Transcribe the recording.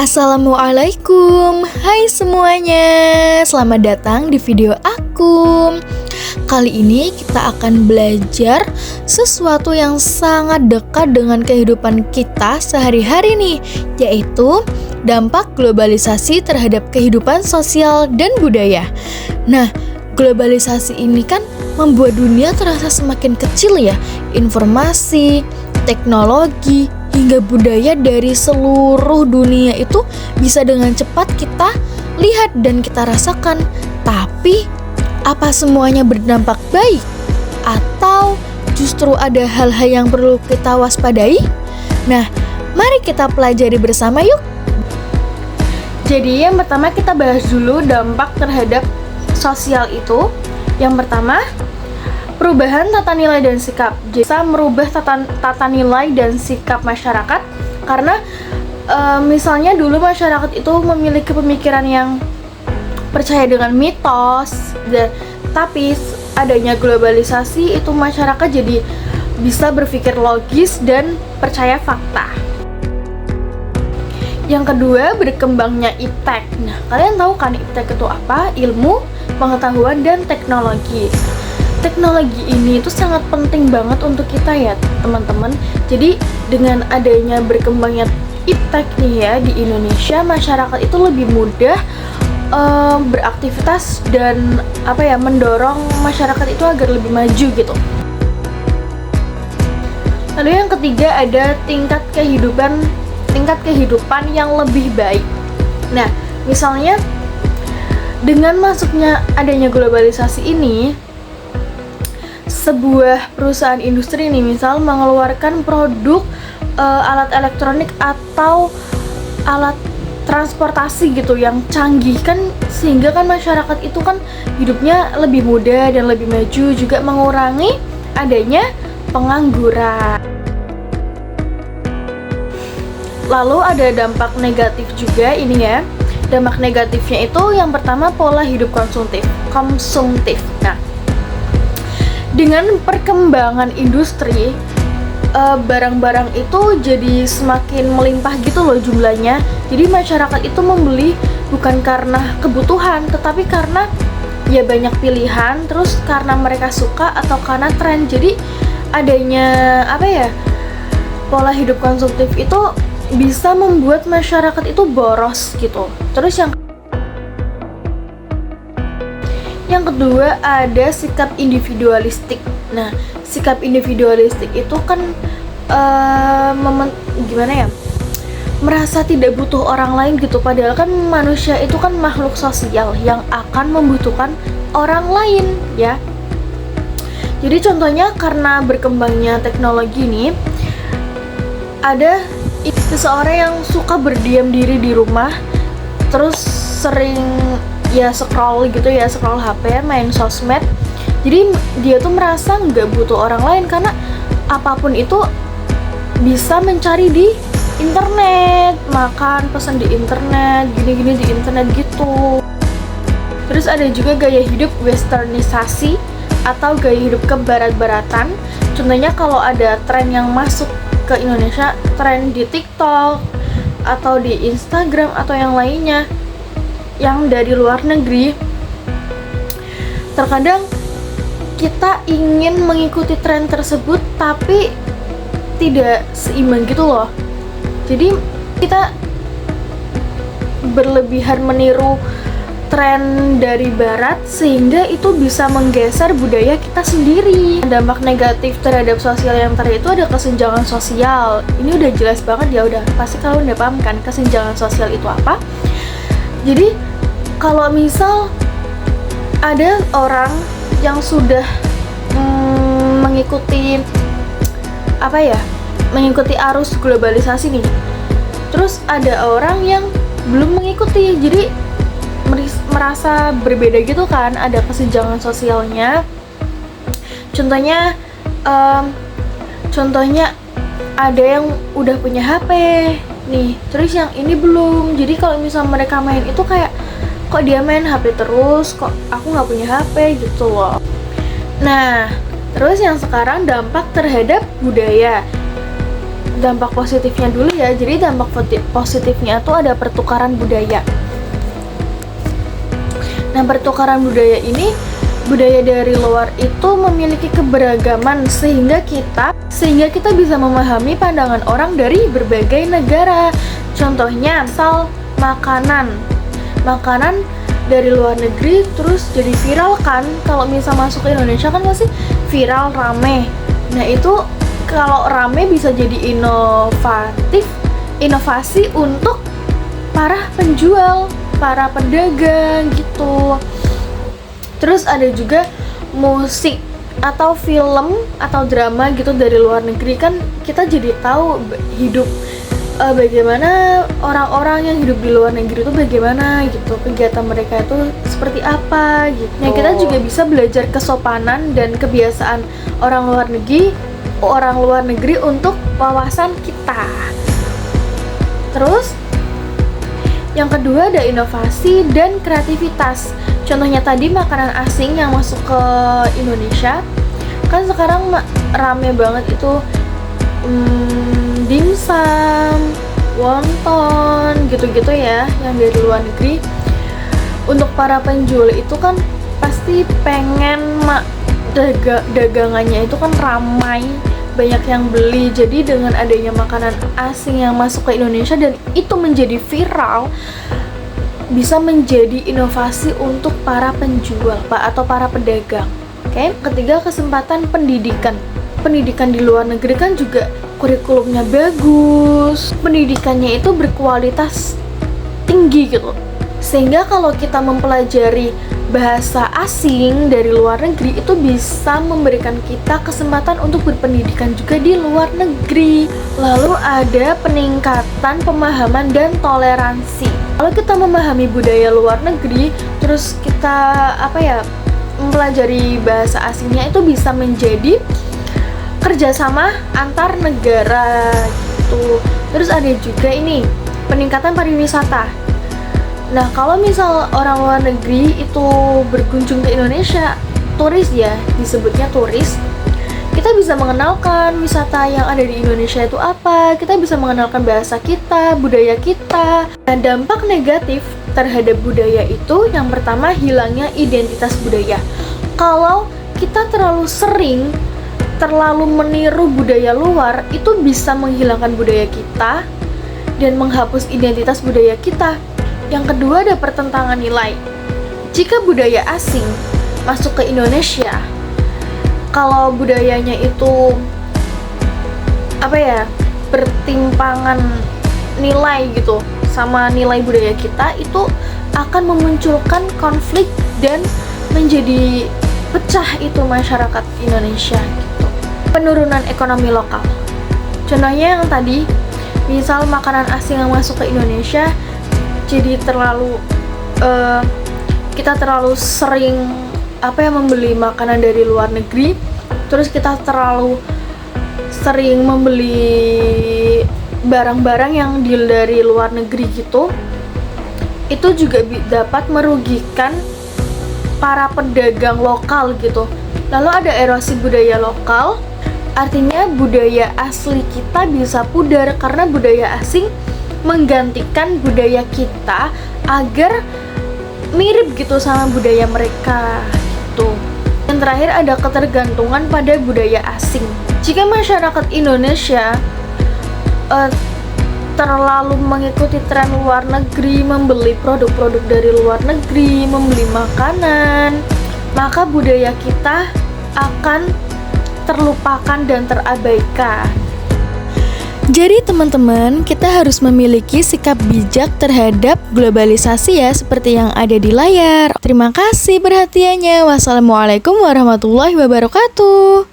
Assalamualaikum, hai semuanya, selamat datang di video aku. Kali ini kita akan belajar sesuatu yang sangat dekat dengan kehidupan kita sehari-hari nih, yaitu dampak globalisasi terhadap kehidupan sosial dan budaya. Nah, globalisasi ini kan membuat dunia terasa semakin kecil ya. Informasi, teknologi, hingga budaya dari seluruh dunia itu bisa dengan cepat kita lihat dan kita rasakan. Tapi, apa semuanya berdampak baik? Atau justru ada hal-hal yang perlu kita waspadai? Nah, mari kita pelajari bersama yuk. Jadi yang pertama kita bahas dulu dampak terhadap sosial itu. Yang pertama, perubahan tata nilai dan sikap. Bisa merubah tata nilai dan sikap masyarakat karena misalnya dulu masyarakat itu memiliki pemikiran yang percaya dengan mitos, tapi adanya globalisasi itu masyarakat jadi bisa berpikir logis dan percaya fakta. Yang kedua, berkembangnya iptek. Nah, kalian tahu kan iptek itu apa? Ilmu, pengetahuan, dan teknologi. Teknologi ini itu sangat penting banget untuk kita ya teman-teman. Jadi dengan adanya berkembangnya iptek nih ya di Indonesia, masyarakat itu lebih mudah beraktivitas dan mendorong masyarakat itu agar lebih maju gitu. Lalu yang ketiga ada tingkat kehidupan yang lebih baik. Nah, misalnya dengan masuknya adanya globalisasi ini, sebuah perusahaan industri nih misal mengeluarkan produk alat elektronik atau alat transportasi gitu yang canggih kan, sehingga kan masyarakat itu kan hidupnya lebih mudah dan lebih maju, juga mengurangi adanya pengangguran. Lalu ada dampak negatif juga ini ya. Dampak negatifnya itu yang pertama pola hidup konsumtif. Nah, dengan perkembangan industri, barang-barang itu jadi semakin melimpah gitu loh jumlahnya. Jadi masyarakat itu membeli bukan karena kebutuhan, tetapi karena ya banyak pilihan, terus karena mereka suka atau karena tren. Jadi adanya pola hidup konsumtif itu bisa membuat masyarakat itu boros gitu. Terus yang kedua ada sikap individualistik. Nah, sikap individualistik itu kan merasa tidak butuh orang lain gitu. Padahal kan manusia itu kan makhluk sosial yang akan membutuhkan orang lain ya. Jadi contohnya karena berkembangnya teknologi ini, ada seseorang yang suka berdiam diri di rumah, terus sering scroll HP, main sosmed. Jadi dia tuh merasa nggak butuh orang lain karena apapun itu bisa mencari di internet, makan, pesan di internet, gini-gini di internet gitu. Terus ada juga gaya hidup westernisasi atau gaya hidup kebarat-baratan. Contohnya kalau ada tren yang masuk ke Indonesia, tren di TikTok atau di Instagram atau yang lainnya yang dari luar negeri, terkadang kita ingin mengikuti tren tersebut tapi tidak seimbang gitu loh. Jadi kita berlebihan meniru tren dari barat sehingga itu bisa menggeser budaya kita sendiri. Dampak negatif terhadap sosial yang tadi itu ada kesenjangan sosial. Ini udah jelas banget ya, udah pasti kalian udah paham kan kesenjangan sosial itu apa. Jadi kalau misal ada orang yang sudah mengikuti arus globalisasi nih, terus ada orang yang belum mengikuti, jadi merasa berbeda gitu kan, ada kesenjangan sosialnya. Contohnya ada yang udah punya HP nih, terus yang ini belum. Jadi kalau misalnya mereka main itu kayak, kok dia main HP terus, kok aku nggak punya HP gitu loh. Nah, terus yang sekarang dampak terhadap budaya. dampak positifnya dulu ya. Jadi dampak positifnya tuh ada pertukaran budaya. Nah, pertukaran budaya ini, budaya dari luar itu memiliki keberagaman sehingga kita bisa memahami pandangan orang dari berbagai negara. Contohnya, misal makanan dari luar negeri terus jadi viral kan, kalau misal masuk ke Indonesia kan pasti viral, rame. Nah, itu kalau rame bisa jadi inovasi untuk para penjual, para pedagang gitu. Terus ada juga musik atau film atau drama gitu dari luar negeri, kan kita jadi tahu hidup bagaimana orang-orang yang hidup di luar negeri itu bagaimana gitu, kegiatan mereka itu seperti apa gitu. Nah, kita juga bisa belajar kesopanan dan kebiasaan orang luar negeri untuk wawasan kita. Terus yang kedua ada inovasi dan kreativitas. Contohnya tadi makanan asing yang masuk ke Indonesia, kan sekarang rame banget itu dimsum, wonton, gitu-gitu ya, yang dari luar negeri. Untuk para penjual itu kan pasti pengen dagangannya itu kan ramai, banyak yang beli. Jadi dengan adanya makanan asing yang masuk ke Indonesia dan itu menjadi viral, bisa menjadi inovasi untuk para penjual atau para pedagang. Oke. Ketiga, kesempatan pendidikan. Pendidikan di luar negeri kan juga kurikulumnya bagus, pendidikannya itu berkualitas tinggi gitu. Sehingga kalau kita mempelajari bahasa asing dari luar negeri itu bisa memberikan kita kesempatan untuk berpendidikan juga di luar negeri. Lalu ada peningkatan pemahaman dan toleransi. Kalau kita memahami budaya luar negeri, terus kita mempelajari bahasa asingnya, itu bisa menjadi kerjasama antar negara gitu. Terus ada juga ini peningkatan pariwisata. Nah, kalau misal orang luar negeri itu berkunjung ke Indonesia, turis ya, disebutnya turis, kita bisa mengenalkan wisata yang ada di Indonesia itu apa, kita bisa mengenalkan bahasa kita, budaya kita. Nah, dampak negatif terhadap budaya itu yang pertama, hilangnya identitas budaya. Kalau kita terlalu meniru budaya luar, itu bisa menghilangkan budaya kita dan menghapus identitas budaya kita. Yang kedua ada pertentangan nilai. Jika budaya asing masuk ke Indonesia, kalau budayanya itu bertimpangan nilai gitu sama nilai budaya kita, itu akan memunculkan konflik dan menjadi pecah itu masyarakat Indonesia gitu. Penurunan ekonomi lokal. Contohnya yang tadi, misal makanan asing yang masuk ke Indonesia, jadi kita terlalu sering membeli makanan dari luar negeri, terus kita terlalu sering membeli barang-barang yang dari luar negeri gitu, itu juga dapat merugikan para pedagang lokal gitu. Lalu ada erosi budaya lokal, artinya budaya asli kita bisa pudar karena budaya asing menggantikan budaya kita agar mirip gitu sama budaya mereka gitu. Yang terakhir ada ketergantungan pada budaya asing. Jika masyarakat Indonesia terlalu mengikuti tren luar negeri, membeli produk-produk dari luar negeri, membeli makanan, maka budaya kita akan terlupakan dan terabaikan. Jadi teman-teman, kita harus memiliki sikap bijak terhadap globalisasi ya, seperti yang ada di layar. Terima kasih perhatiannya. Wassalamualaikum warahmatullahi wabarakatuh.